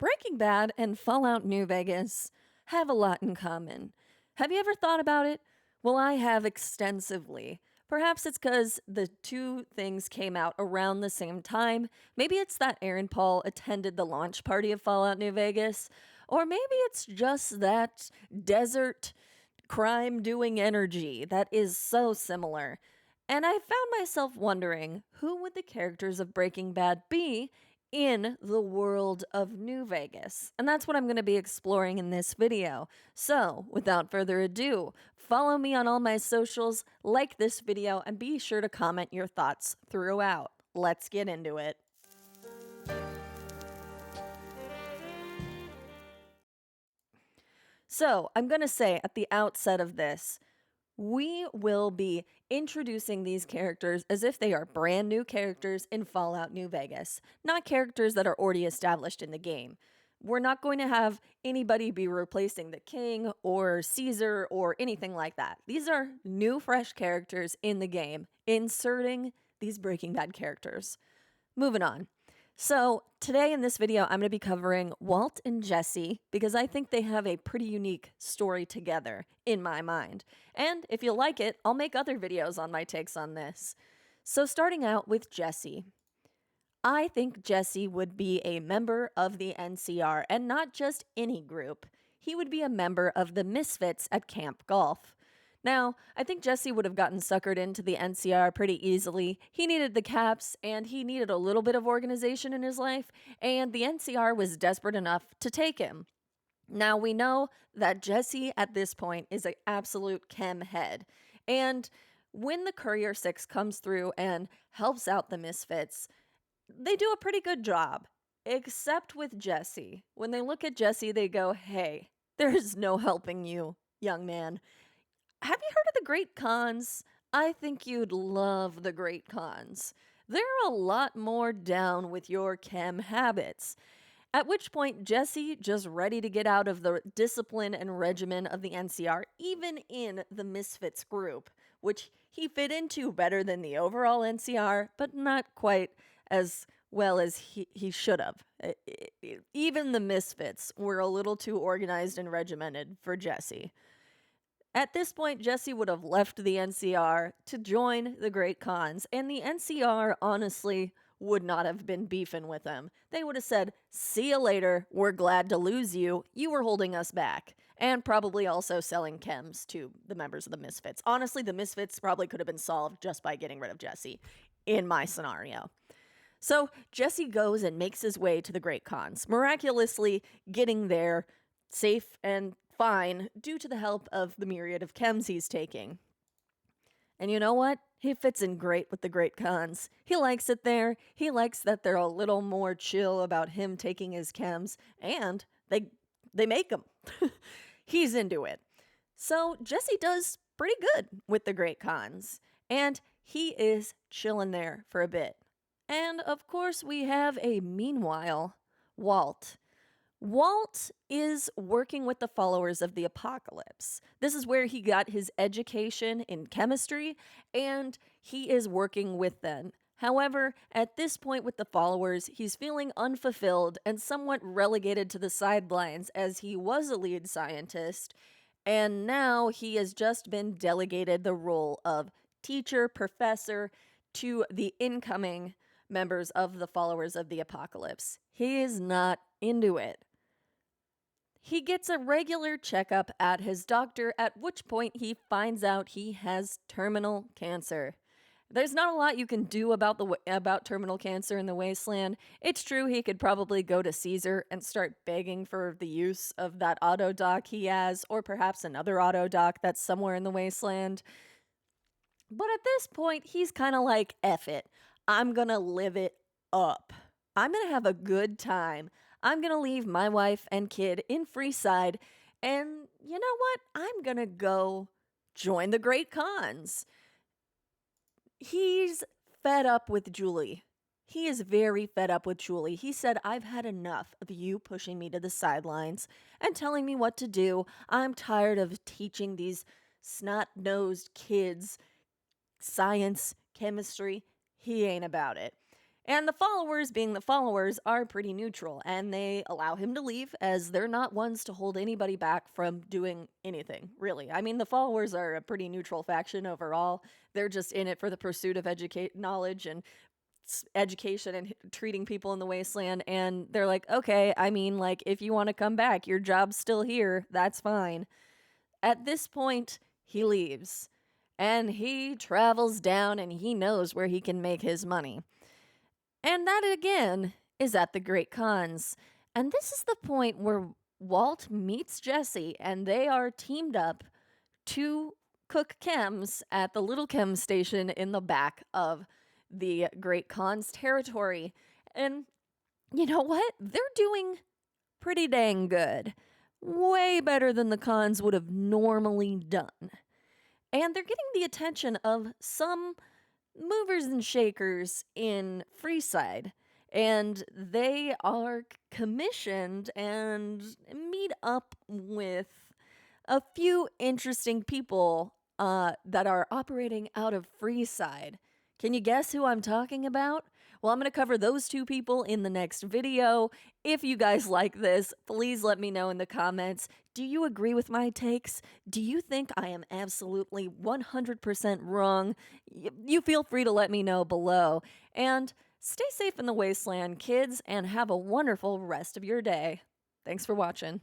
Breaking Bad and Fallout New Vegas have a lot in common. Have you ever thought about it? Well, I have extensively. Perhaps it's because the two things came out around the same time. Maybe it's that Aaron Paul attended the launch party of Fallout New Vegas. Or maybe it's just that desert crime doing energy that is so similar. And I found myself wondering, who would the characters of Breaking Bad be in the world of New Vegas? And that's what I'm going to be exploring in this video. So, without further ado, follow me on all my socials, like this video, and be sure to comment your thoughts throughout. Let's get into it. So, I'm going to say at the outset of this, we will be introducing these characters as if they are brand new characters in Fallout New Vegas, not characters that are already established in the game. We're not going to have anybody be replacing the king or Caesar or anything like that. These are new, fresh characters in the game, inserting these Breaking Bad characters. Moving on. So today in this video, I'm going to be covering Walt and Jesse because I think they have a pretty unique story together in my mind. And if you like it, I'll make other videos on my takes on this. So starting out with Jesse. I think Jesse would be a member of the NCR and not just any group. He would be a member of the Misfits at Camp Golf. Now, I think Jesse would have gotten suckered into the NCR pretty easily. He needed the caps, and he needed a little bit of organization in his life, and the NCR was desperate enough to take him. Now, we know that Jesse at this point is an absolute chem head, and when the Courier 6 comes through and helps out the Misfits, they do a pretty good job, except with Jesse. When they look at Jesse, they go, "Hey, there's no helping you, young man. Have you heard of the Great Khans? I think you'd love the Great Khans. They're a lot more down with your chem habits." At which point, Jesse, just ready to get out of the discipline and regimen of the NCR, even in the Misfits group, which he fit into better than the overall NCR, but not quite as well as he should have. Even the Misfits were a little too organized and regimented for Jesse. At this point, Jesse would have left the NCR to join the Great Khans, and the NCR honestly would not have been beefing with him. They would have said, "See you later, we're glad to lose you, you were holding us back," and probably also selling chems to the members of the Misfits. Honestly, the Misfits probably could have been solved just by getting rid of Jesse, in my scenario. So Jesse goes and makes his way to the Great Khans, miraculously getting there safe and fine due to the help of the myriad of chems he's taking. And you know what? He fits in great with the Great Khans. He likes it there. He likes that they're a little more chill about him taking his chems, and they make him. He's into it. So Jesse does pretty good with the Great Khans, and he is chilling there for a bit. And of course, we have a meanwhile Walt. Walt is working with the followers of the apocalypse. This is where he got his education in chemistry, and he is working with them. However, at this point with the followers, he's feeling unfulfilled and somewhat relegated to the sidelines as he was a lead scientist, and now he has just been delegated the role of teacher, professor to the incoming members of the followers of the apocalypse. He is not into it. He gets a regular checkup at his doctor, at which point he finds out he has terminal cancer. There's not a lot you can do about terminal cancer in the wasteland. It's true he could probably go to Caesar and start begging for the use of that auto dock he has, or perhaps another auto dock that's somewhere in the wasteland. But at this point, he's kind of like, F it. I'm gonna live it up. I'm gonna have a good time. I'm going to leave my wife and kid in Freeside, and you know what? I'm going to go join the Great Khans. He's fed up with Julie. He is very fed up with Julie. He said, "I've had enough of you pushing me to the sidelines and telling me what to do. I'm tired of teaching these snot-nosed kids science, chemistry." He ain't about it. And the followers, being the followers, are pretty neutral, and they allow him to leave as they're not ones to hold anybody back from doing anything, really. I mean, the followers are a pretty neutral faction overall. They're just in it for the pursuit of knowledge and education and treating people in the wasteland. And they're like, okay, I mean, like, if you want to come back, your job's still here. That's fine. At this point, he leaves and he travels down and he knows where he can make his money. And that again is at the Great Khans. And this is the point where Walt meets Jesse and they are teamed up to cook chems at the little chem station in the back of the Great Khan's territory. And you know what? They're doing pretty dang good. Way better than the Khans would have normally done. And they're getting the attention of some movers and shakers in Freeside. And they are commissioned and meet up with a few interesting people that are operating out of Freeside. Can you guess who I'm talking about? Well, I'm going to cover those two people in the next video. If you guys like this, please let me know in the comments. Do you agree with my takes? Do you think I am absolutely 100% wrong? You feel free to let me know below. And stay safe in the wasteland, kids, and have a wonderful rest of your day. Thanks for watching.